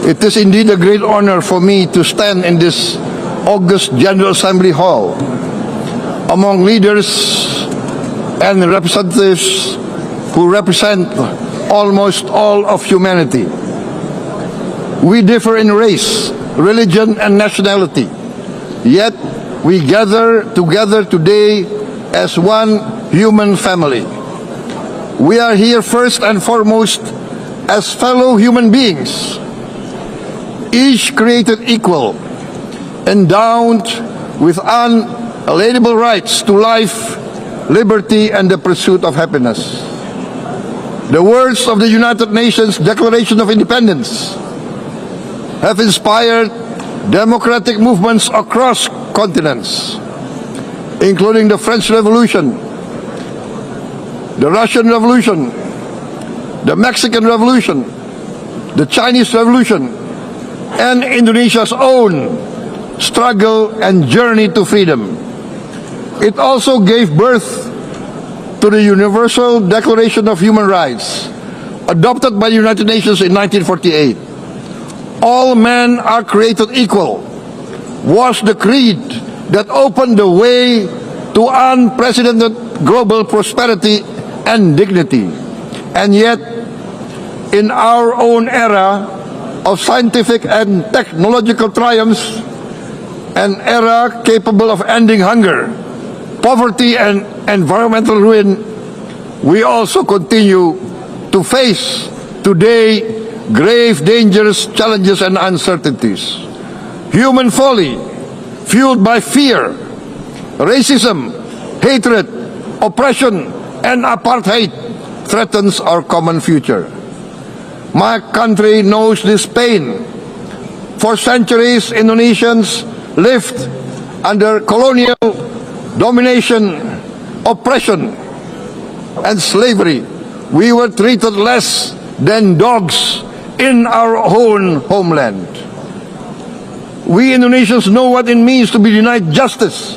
It is indeed a great honor for me to stand in this august General Assembly Hall among leaders and representatives who represent almost all of humanity. We differ in race, religion, and nationality, yet we gather together today as one human family. We are here first and foremost as fellow human beings, each created equal, endowed with unalienable rights to life, liberty, and the pursuit of happiness. The words of the United Nations Declaration of Independence have inspired democratic movements across continents, including the French Revolution, the Russian Revolution, the Mexican Revolution, the Chinese Revolution, and Indonesia's own struggle and journey to freedom. It also gave birth to the Universal Declaration of Human Rights, adopted by the United Nations in 1948. All men are created equal was the creed that opened the way to unprecedented global prosperity and dignity. And yet, in our own era of scientific and technological triumphs, an era capable of ending hunger, poverty, and environmental ruin, we also continue to face today grave dangers, challenges, and uncertainties. Human folly, fueled by fear, racism, hatred, oppression, and apartheid, threatens our common future. My country knows this pain. For centuries, Indonesians lived under colonial domination, oppression, and slavery. We were treated less than dogs in our own homeland. We Indonesians know what it means to be denied justice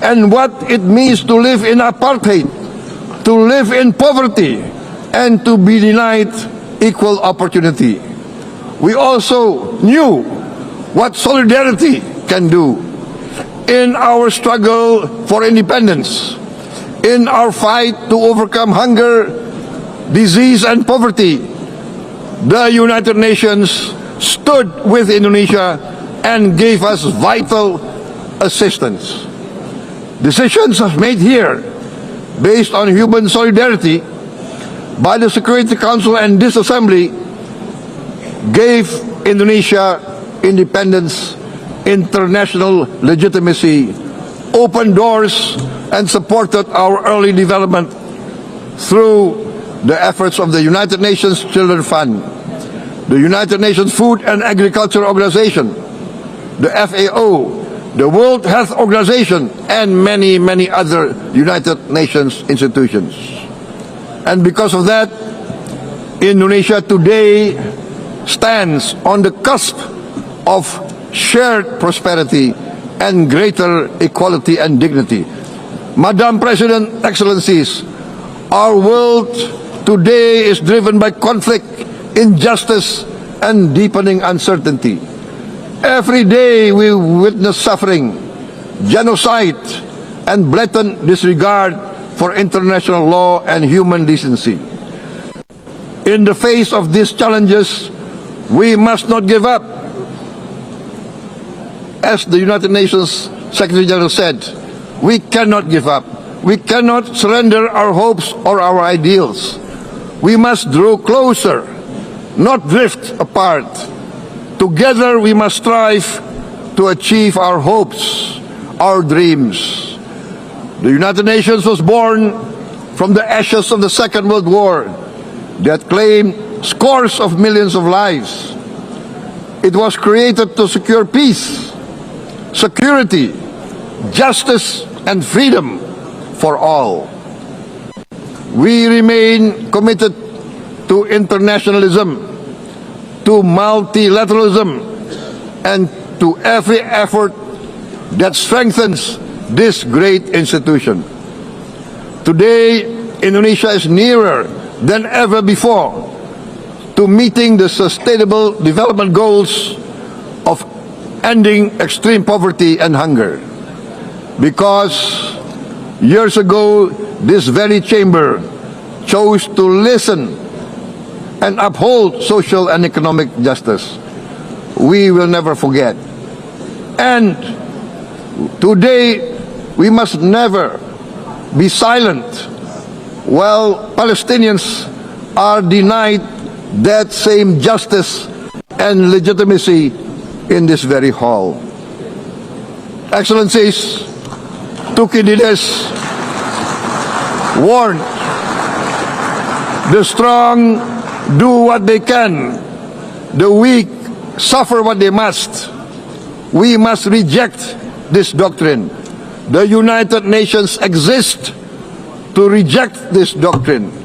and what it means to live in apartheid, to live in poverty, and to be denied equal opportunity. We also knew what solidarity can do in our struggle for independence, in our fight to overcome hunger, disease, and poverty. The United Nations stood with Indonesia and gave us vital assistance. Decisions made here based on human solidarity by the Security Council and this Assembly gave Indonesia independence, international legitimacy, opened doors, and supported our early development through the efforts of the United Nations Children Fund, the United Nations Food and Agriculture Organization, the FAO, the World Health Organization, and many, many other United Nations institutions. And because of that, Indonesia today stands on the cusp of shared prosperity and greater equality and dignity. Madam President, Excellencies, our world today is driven by conflict, injustice, and deepening uncertainty. Every day we witness suffering, genocide, and blatant disregard for international law and human decency. In the face of these challenges, we must not give up. As the United Nations Secretary General said, we cannot give up. We cannot surrender our hopes or our ideals. We must draw closer, not drift apart. Together we must strive to achieve our hopes, our dreams. The United Nations was born from the ashes of the Second World War that claimed scores of millions of lives. It was created to secure peace, security, justice, and freedom for all. We remain committed to internationalism, to multilateralism, and to every effort that strengthens this great institution. Today, Indonesia is nearer than ever before to meeting the sustainable development goals of ending extreme poverty and hunger. Because years ago, this very chamber chose to listen and uphold social and economic justice. We will never forget. And today, we must never be silent while Palestinians are denied that same justice and legitimacy in this very hall. Excellencies, Thucydides warned, the strong do what they can, the weak suffer what they must. We must reject this doctrine. The United Nations exist to reject this doctrine.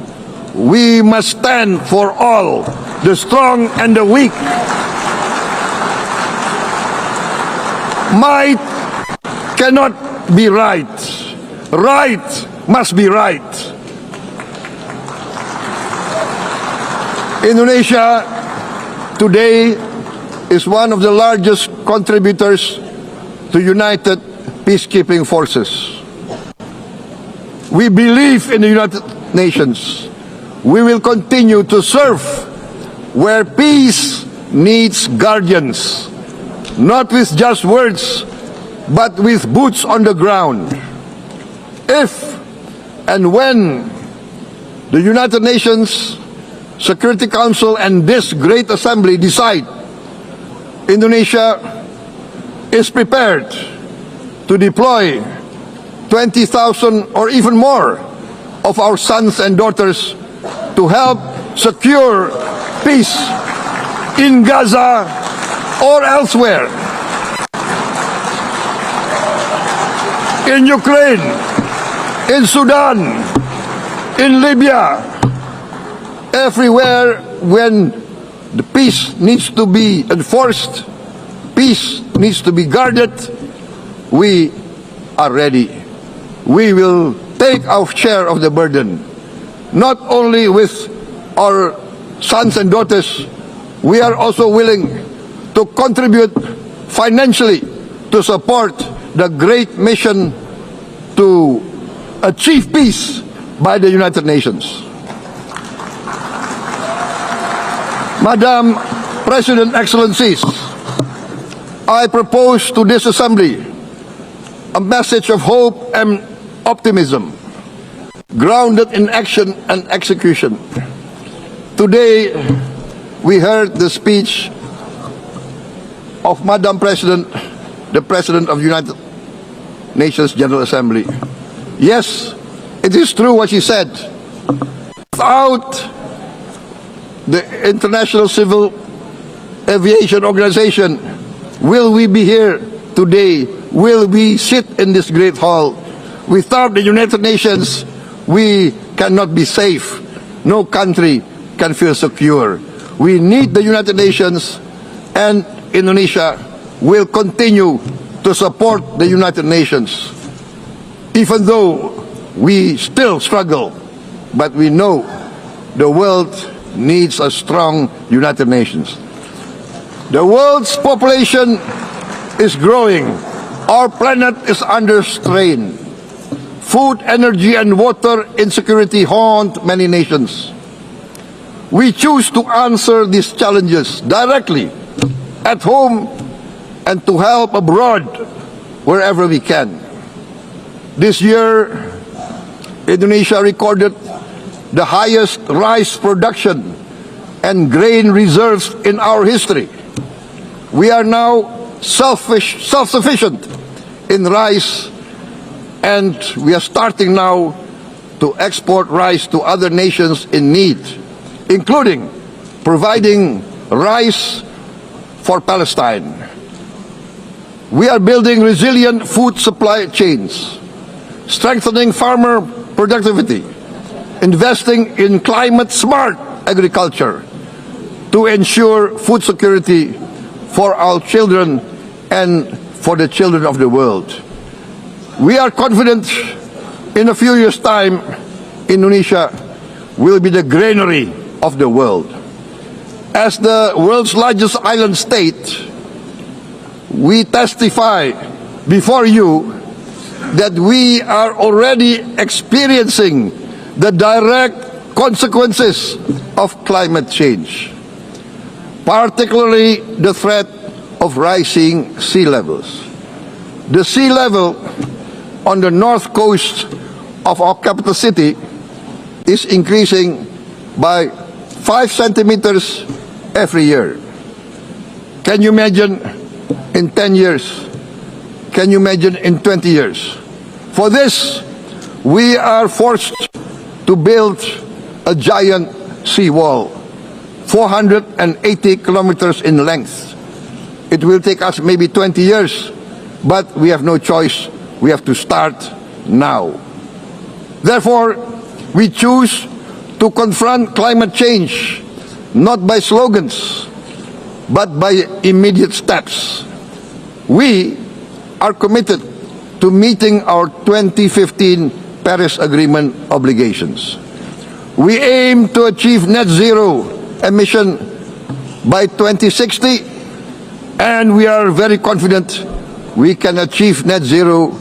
We must stand for all, the strong and the weak. Might cannot be right. Right must be right. Indonesia today is one of the largest contributors to United Peacekeeping Forces. We believe in the United Nations. We will continue to serve where peace needs guardians, not with just words, but with boots on the ground. If and when the United Nations Security Council and this great assembly decide Indonesia is prepared to deploy 20,000 or even more of our sons and daughters to help secure peace in Gaza or elsewhere, in Ukraine, in Sudan, in Libya, everywhere when the peace needs to be enforced, peace needs to be guarded, we are ready. We will take our share of the burden, not only with our sons and daughters, we are also willing to contribute financially to support the great mission to achieve peace by the United Nations. Madam President, Excellencies, I propose to this Assembly a message of hope and optimism, grounded in action and execution. Today, we heard the speech of Madam President, the President of the United Nations General Assembly. Yes, it is true what she said. Without the International Civil Aviation Organization, will we be here today? Will we sit in this great hall? Without the United Nations, we cannot be safe. No country can feel secure. We need the United Nations, and Indonesia will continue to support the United Nations. Even though we still struggle, but we know the world needs a strong United Nations. The world's population is growing. Our planet is under strain. Food, energy, and water insecurity haunt many nations. We choose to answer these challenges directly at home and to help abroad wherever we can. This year, Indonesia recorded the highest rice production and grain reserves in our history. We are now self-sufficient in rice, and we are starting now to export rice to other nations in need, including providing rice for Palestine. We are building resilient food supply chains, strengthening farmer productivity, investing in climate-smart agriculture to ensure food security for our children and for the children of the world. We are confident in a few years' time, Indonesia will be the granary of the world. As the world's largest island state, we testify before you that we are already experiencing the direct consequences of climate change, particularly the threat of rising sea levels. The sea level on the north coast of our capital city is increasing by 5 centimeters every year. Can you imagine in 10 years? Can you imagine in 20 years? For this, we are forced to build a giant seawall, 480 kilometers in length. It will take us maybe 20 years, but we have no choice. We have to start now. Therefore, we choose to confront climate change not by slogans, but by immediate steps. We are committed to meeting our 2015 Paris Agreement obligations. We aim to achieve net zero emission by 2060, and we are very confident we can achieve net zero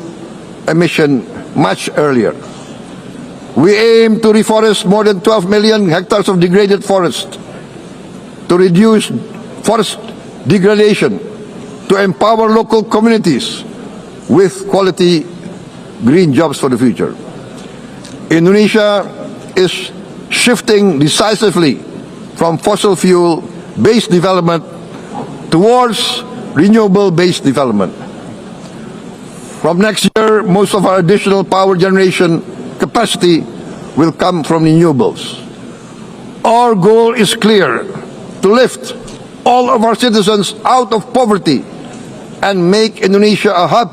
emission much earlier. We aim to reforest more than 12 million hectares of degraded forest, to reduce forest degradation, to empower local communities with quality green jobs for the future. Indonesia is shifting decisively from fossil fuel-based development towards renewable-based development. From next year, most of our additional power generation capacity will come from renewables. Our goal is clear: to lift all of our citizens out of poverty and make Indonesia a hub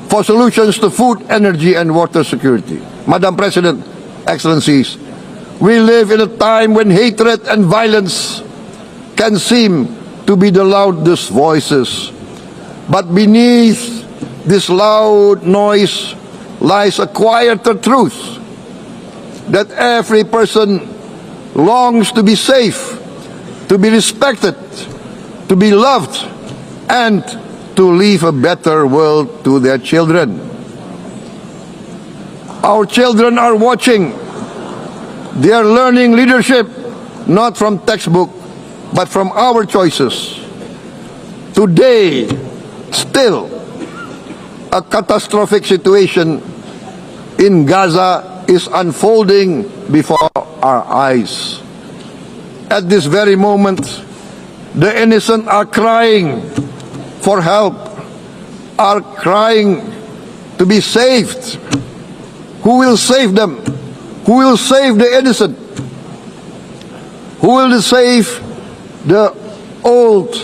for solutions to food, energy, and water security. Madam President, Excellencies, we live in a time when hatred and violence can seem to be the loudest voices. But beneath this loud noise lies a quieter truth, that every person longs to be safe, to be respected, to be loved, and to leave a better world to their children. Our children are watching. They are learning leadership not from textbook, but from our choices. Today, still, a catastrophic situation in Gaza is unfolding before our eyes. At this very moment, the innocent are crying for help, are crying to be saved. Who will save them? Who will save the innocent? Who will save the old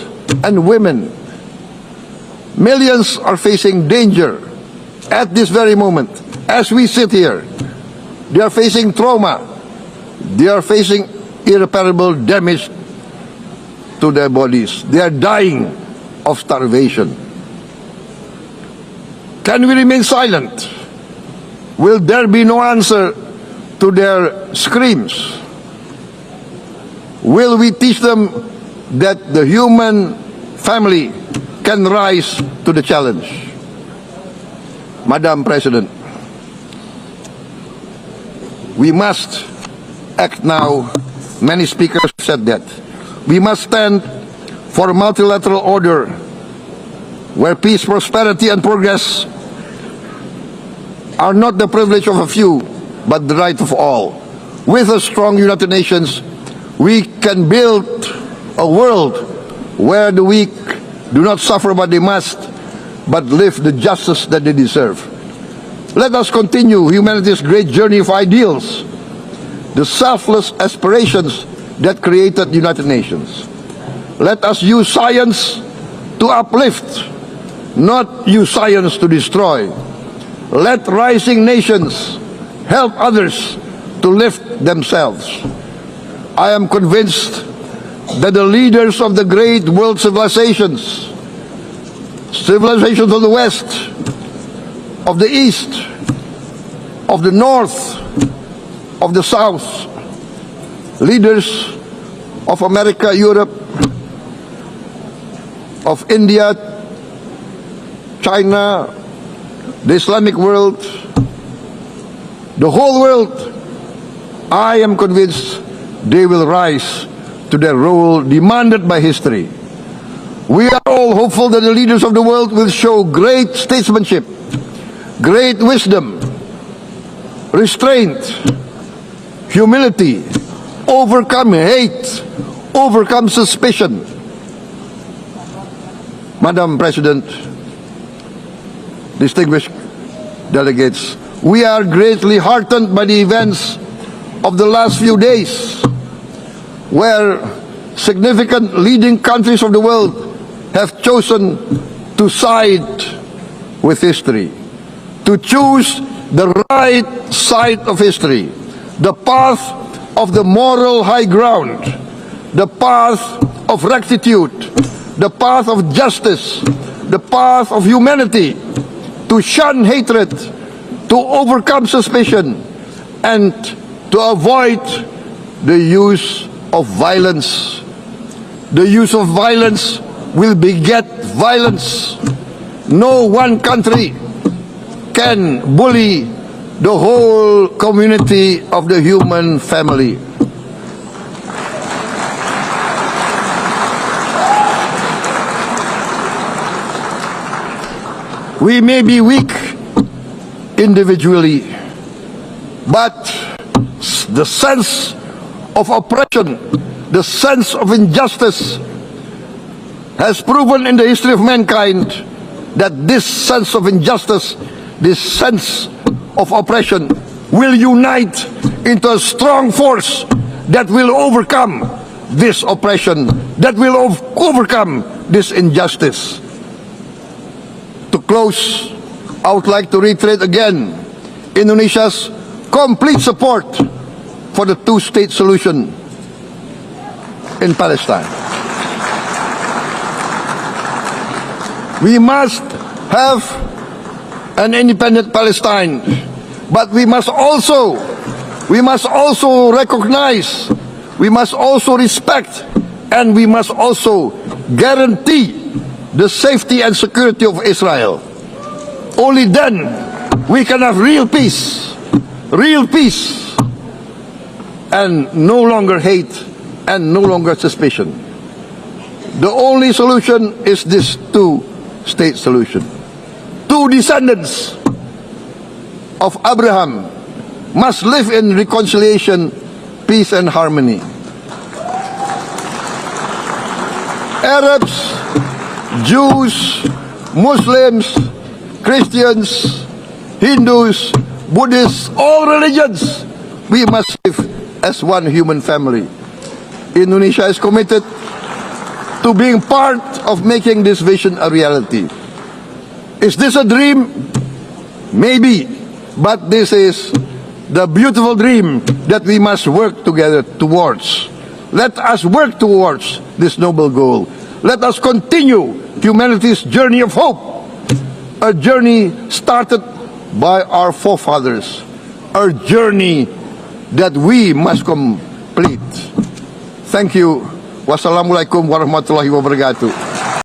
and women? Millions are facing danger at this very moment. As we sit here, they are facing trauma. They are facing irreparable damage to their bodies. They are dying of starvation. Can we remain silent? Will there be no answer to their screams? Will we teach them that the human family can rise to the challenge? Madam President, we must act now. Many speakers said that. We must stand for a multilateral order where peace, prosperity, and progress are not the privilege of a few, but the right of all. With a strong United Nations, we can build a world where the weak do not suffer what they must, but live the justice that they deserve. Let us continue humanity's great journey of ideals, the selfless aspirations that created the United Nations. Let us use science to uplift, not use science to destroy. Let rising nations help others to lift themselves. I am convinced that the leaders of the great world civilizations of the West, of the East, of the North, of the South, leaders of America, Europe, of India, China, the Islamic world, the whole world, I am convinced they will rise to their role demanded by history. We are all hopeful that the leaders of the world will show great statesmanship, great wisdom, restraint, humility, overcome hate, overcome suspicion. Madam President, distinguished delegates, we are greatly heartened by the events of the last few days, where significant leading countries of the world have chosen to side with history, to choose the right side of history, the path of the moral high ground, the path of rectitude, the path of justice, the path of humanity, to shun hatred, to overcome suspicion, and to avoid the use of violence. The use of violence will beget violence. No one country can bully the whole community of the human family. We may be weak individually, but the sense of oppression, the sense of injustice has proven in the history of mankind that this sense of injustice, this sense of oppression will unite into a strong force that will overcome this oppression, that will overcome this injustice. To close, I would like to reiterate again Indonesia's complete support for the two-state solution in Palestine. We must have an independent Palestine, but we must also recognize, we must also respect, and we must also guarantee the safety and security of Israel. Only then we can have real peace, and no longer hate and no longer suspicion. The only solution is this two-state solution. Two descendants of Abraham must live in reconciliation, peace, and harmony. Arabs, Jews, Muslims, Christians, Hindus, Buddhists, all religions, we must live as one human family. Indonesia is committed to being part of making this vision a reality. Is this a dream? Maybe, but this is the beautiful dream that we must work together towards. Let us work towards this noble goal. Let us continue humanity's journey of hope, a journey started by our forefathers, a journey that we must complete. Thank you. Wassalamualaikum warahmatullahi wabarakatuh.